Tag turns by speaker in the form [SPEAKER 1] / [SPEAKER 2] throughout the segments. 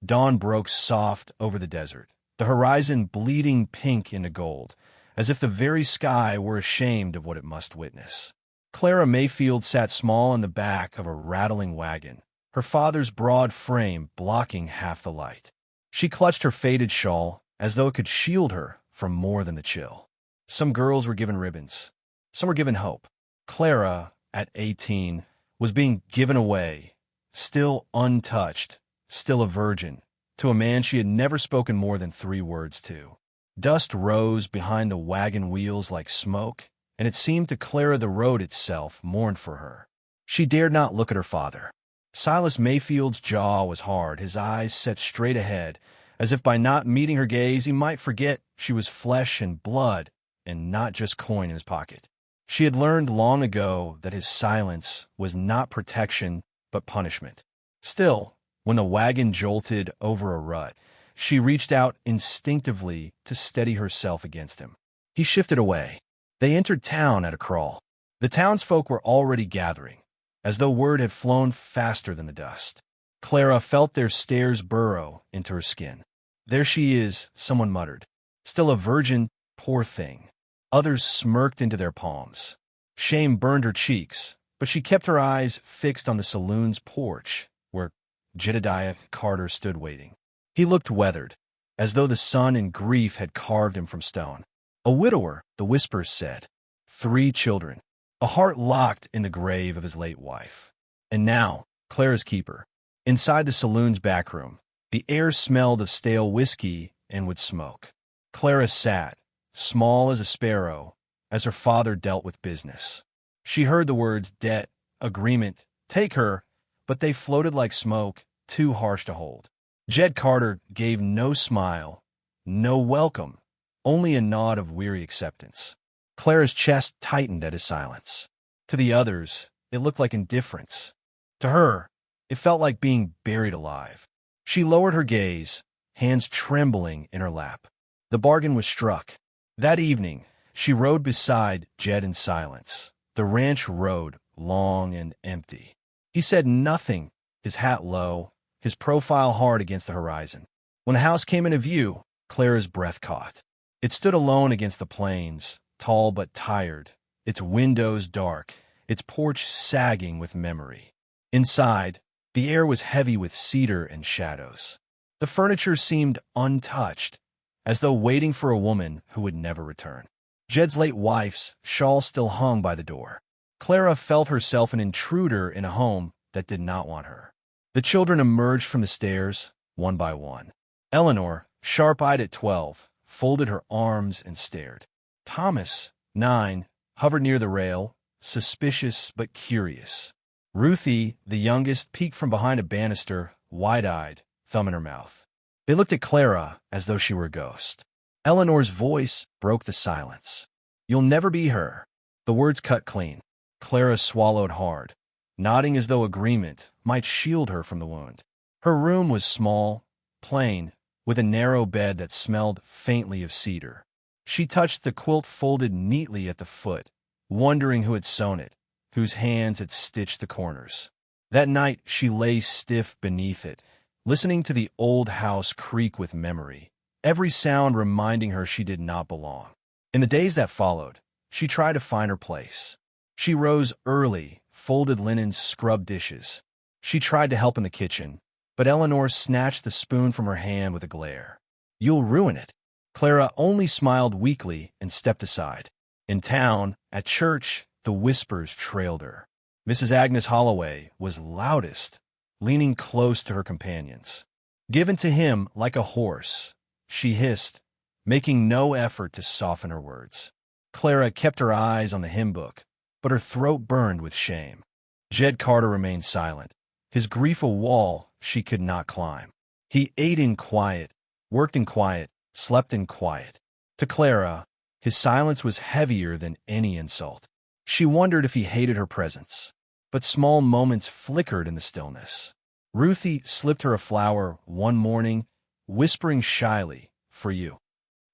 [SPEAKER 1] Dawn broke soft over the desert, the horizon bleeding pink into gold, as if the very sky were ashamed of what it must witness. Clara Mayfield sat small in the back of a rattling wagon, her father's broad frame blocking half the light. She clutched her faded shawl as though it could shield her from more than the chill. Some girls were given ribbons. Some were given hope. Clara, at 18, was being given away, still untouched, still a virgin, to a man she had never spoken more than 3 words to. Dust rose behind the wagon wheels like smoke, and it seemed to Clara the road itself mourned for her. She dared not look at her father. Silas Mayfield's jaw was hard, his eyes set straight ahead, as if by not meeting her gaze he might forget she was flesh and blood and not just coin in his pocket. She had learned long ago that his silence was not protection but punishment. Still, when the wagon jolted over a rut, she reached out instinctively to steady herself against him. He shifted away. They entered town at a crawl. The townsfolk were already gathering, as though word had flown faster than the dust. Clara felt their stares burrow into her skin. "There she is," someone muttered. "Still a virgin, poor thing." Others smirked into their palms. Shame burned her cheeks, but she kept her eyes fixed on the saloon's porch, where Jedediah Carter stood waiting. He looked weathered, as though the sun in grief had carved him from stone. A widower, the whispers said. 3 children. A heart locked in the grave of his late wife. And now, Clara's keeper. Inside the saloon's back room, the air smelled of stale whiskey and wood smoke. Clara sat, small as a sparrow, as her father dealt with business. She heard the words debt, agreement, take her, but they floated like smoke, too harsh to hold. Jed Carter gave no smile, no welcome, only a nod of weary acceptance. Clara's chest tightened at his silence. To the others, it looked like indifference. To her, it felt like being buried alive. She lowered her gaze, hands trembling in her lap. The bargain was struck. That evening, she rode beside Jed in silence. The ranch road, long and empty. He said nothing, his hat low, his profile hard against the horizon. When the house came into view, Clara's breath caught. It stood alone against the plains, tall but tired, its windows dark, its porch sagging with memory. Inside, the air was heavy with cedar and shadows. The furniture seemed untouched, as though waiting for a woman who would never return. Jed's late wife's shawl still hung by the door. Clara felt herself an intruder in a home that did not want her. The children emerged from the stairs, one by one. Eleanor, sharp-eyed at 12, folded her arms and stared. Thomas, 9, hovered near the rail, suspicious but curious. Ruthie, the youngest, peeked from behind a banister, wide-eyed, thumb in her mouth. They looked at Clara as though she were a ghost. Eleanor's voice broke the silence. "You'll never be her." The words cut clean. Clara swallowed hard, nodding as though agreement might shield her from the wound. Her room was small, plain, with a narrow bed that smelled faintly of cedar. She touched the quilt folded neatly at the foot, wondering who had sewn it, whose hands had stitched the corners. That night she lay stiff beneath it, listening to the old house creak with memory, every sound reminding her she did not belong. In the days that followed, she tried to find her place. She rose early, folded linens, scrubbed dishes. She tried to help in the kitchen, but Eleanor snatched the spoon from her hand with a glare. "You'll ruin it." Clara only smiled weakly and stepped aside. In town, at church, the whispers trailed her. Mrs. Agnes Holloway was loudest, leaning close to her companions. Given to him like a horse, she hissed, making no effort to soften her words. Clara kept her eyes on the hymn book, but her throat burned with shame. Jed Carter remained silent, his grief a wall she could not climb. He ate in quiet, worked in quiet, slept in quiet. To Clara, his silence was heavier than any insult. She wondered if he hated her presence, but small moments flickered in the stillness. Ruthie slipped her a flower one morning, whispering shyly, "For you."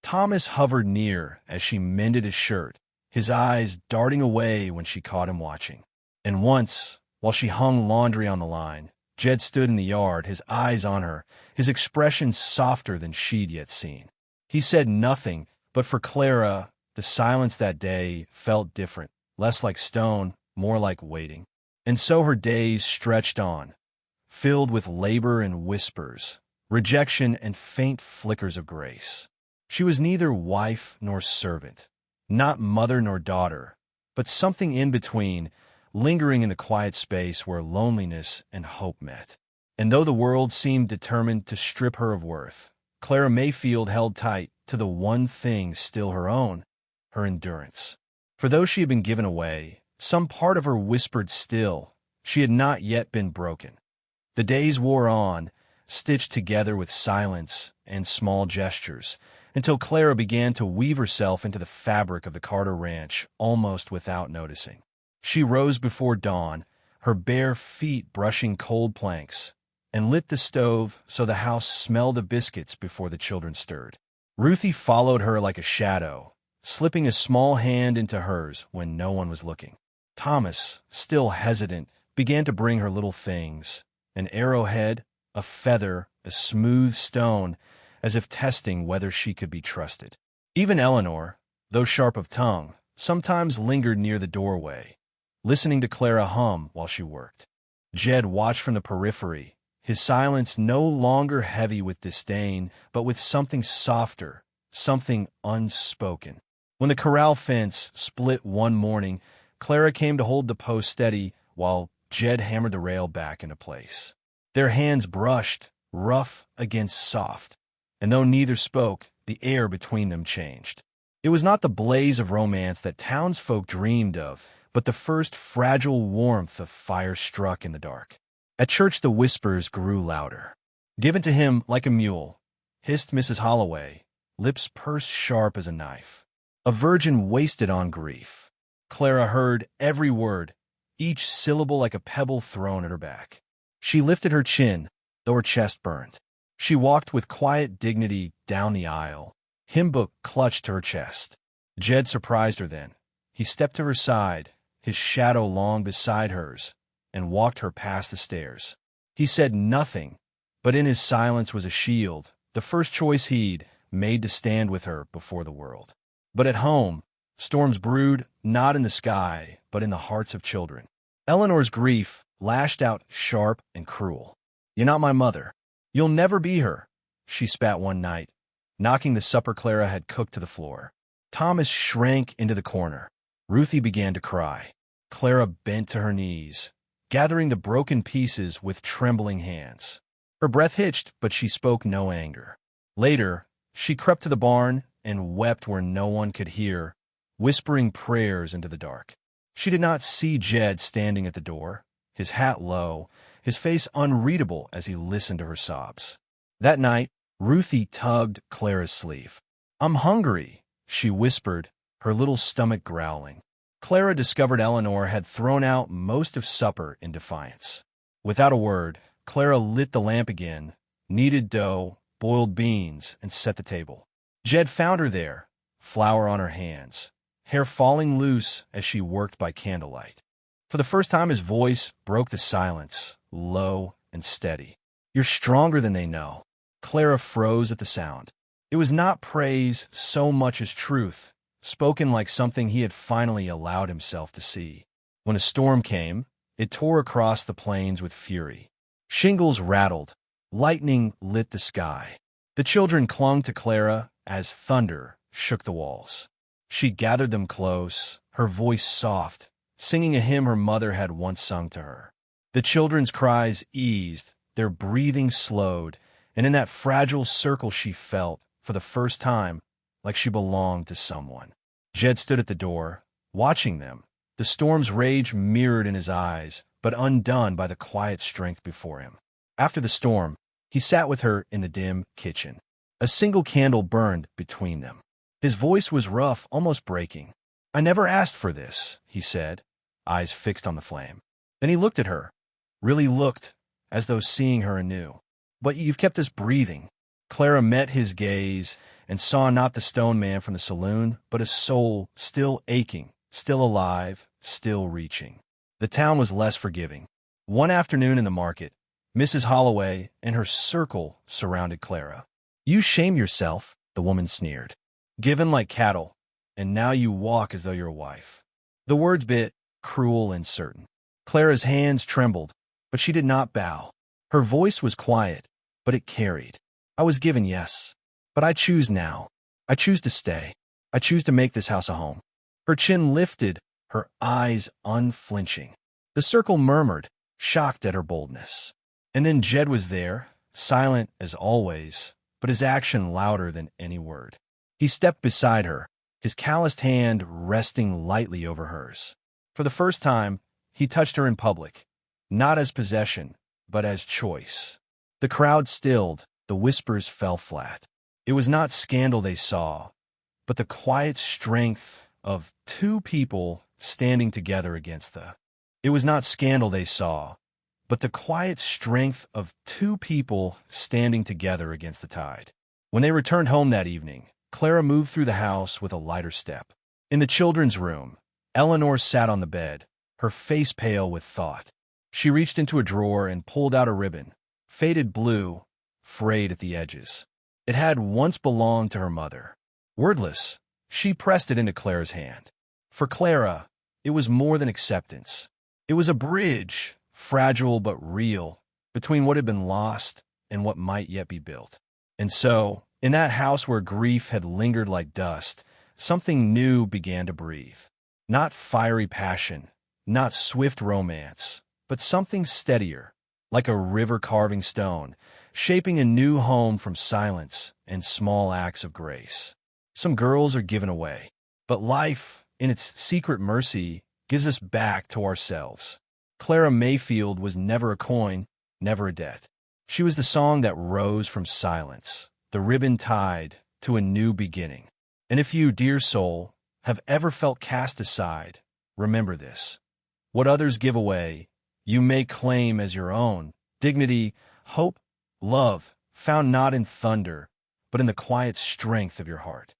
[SPEAKER 1] Thomas hovered near as she mended his shirt, his eyes darting away when she caught him watching. And once, while she hung laundry on the line, Jed stood in the yard, his eyes on her, his expression softer than she'd yet seen. He said nothing, but for Clara, the silence that day felt different, less like stone, more like waiting. And so her days stretched on, filled with labor and whispers, rejection and faint flickers of grace. She was neither wife nor servant, not mother nor daughter, but something in between, lingering in the quiet space where loneliness and hope met. And though the world seemed determined to strip her of worth, Clara Mayfield held tight to the one thing still her own, her endurance. For though she had been given away, some part of her whispered still, she had not yet been broken. The days wore on, stitched together with silence and small gestures, until Clara began to weave herself into the fabric of the Carter Ranch almost without noticing. She rose before dawn, her bare feet brushing cold planks, and lit the stove so the house smelled of biscuits before the children stirred. Ruthie followed her like a shadow, slipping a small hand into hers when no one was looking. Thomas, still hesitant, began to bring her little things, an arrowhead, a feather, a smooth stone, as if testing whether she could be trusted. Even Eleanor, though sharp of tongue, sometimes lingered near the doorway, listening to Clara hum while she worked. Jed watched from the periphery, his silence no longer heavy with disdain, but with something softer, something unspoken. When the corral fence split one morning, Clara came to hold the post steady while Jed hammered the rail back into place. Their hands brushed, rough against soft, and though neither spoke, the air between them changed. It was not the blaze of romance that townsfolk dreamed of, but the first fragile warmth of fire struck in the dark. At church the whispers grew louder. "Given to him like a mule," hissed Mrs. Holloway, lips pursed sharp as a knife. "A virgin wasted on grief." Clara heard every word, each syllable like a pebble thrown at her back. She lifted her chin, though her chest burned. She walked with quiet dignity down the aisle, hymn book clutched to her chest. Jed surprised her then. He stepped to her side, his shadow long beside hers, and walked her past the stairs. He said nothing, but in his silence was a shield, the first choice he'd made to stand with her before the world. But at home, storms brewed not in the sky, but in the hearts of children. Eleanor's grief lashed out sharp and cruel. "You're not my mother. You'll never be her," she spat one night, knocking the supper Clara had cooked to the floor. Thomas shrank into the corner. Ruthie began to cry. Clara bent to her knees, gathering the broken pieces with trembling hands. Her breath hitched, but she spoke no anger. Later, she crept to the barn and wept where no one could hear, whispering prayers into the dark. She did not see Jed standing at the door, his hat low, his face unreadable as he listened to her sobs. That night, Ruthie tugged Clara's sleeve. "I'm hungry," she whispered, her little stomach growling. Clara discovered Eleanor had thrown out most of supper in defiance. Without a word, Clara lit the lamp again, kneaded dough, boiled beans, and set the table. Jed found her there, flour on her hands, hair falling loose as she worked by candlelight. For the first time his voice broke the silence, low and steady. "You're stronger than they know." Clara froze at the sound. It was not praise so much as truth, spoken like something he had finally allowed himself to see. When a storm came, it tore across the plains with fury. Shingles rattled, lightning lit the sky. The children clung to Clara as thunder shook the walls. She gathered them close, her voice soft, singing a hymn her mother had once sung to her. The children's cries eased, their breathing slowed, and in that fragile circle she felt, for the first time, like she belonged to someone. Jed stood at the door, watching them, the storm's rage mirrored in his eyes, but undone by the quiet strength before him. After the storm, he sat with her in the dim kitchen. A single candle burned between them. His voice was rough, almost breaking. "I never asked for this," he said, eyes fixed on the flame. Then he looked at her, really looked, as though seeing her anew. "But you've kept us breathing." Clara met his gaze and saw not the stone man from the saloon, but a soul still aching, still alive, still reaching. The town was less forgiving. One afternoon in the market, Mrs. Holloway and her circle surrounded Clara. "You shame yourself," the woman sneered. "Given like cattle, and now you walk as though you're a wife." The words bit, cruel and certain. Clara's hands trembled, but she did not bow. Her voice was quiet, but it carried. "I was given, yes, but I choose now. I choose to stay. I choose to make this house a home." Her chin lifted, her eyes unflinching. The circle murmured, shocked at her boldness. And then Jed was there, silent as always, but his action louder than any word. He stepped beside her, his calloused hand resting lightly over hers. For the first time, he touched her in public, not as possession, but as choice. The crowd stilled, the whispers fell flat. It was not scandal they saw, but the quiet strength of two people standing together against the... It was not scandal they saw, but the quiet strength of two people standing together against the tide. When they returned home that evening, Clara moved through the house with a lighter step. In the children's room, Eleanor sat on the bed, her face pale with thought. She reached into a drawer and pulled out a ribbon, faded blue, frayed at the edges. It had once belonged to her mother. Wordless, she pressed it into Clara's hand. For Clara, it was more than acceptance. It was a bridge, fragile but real, between what had been lost and what might yet be built. And so, in that house where grief had lingered like dust, something new began to breathe. Not fiery passion, not swift romance, but something steadier, like a river carving stone, shaping a new home from silence and small acts of grace. Some girls are given away, but life, in its secret mercy, gives us back to ourselves. Clara Mayfield was never a coin, never a debt. She was the song that rose from silence, the ribbon tied to a new beginning. And if you, dear soul, have ever felt cast aside, remember this. What others give away, you may claim as your own. Dignity, hope, love, found not in thunder, but in the quiet strength of your heart.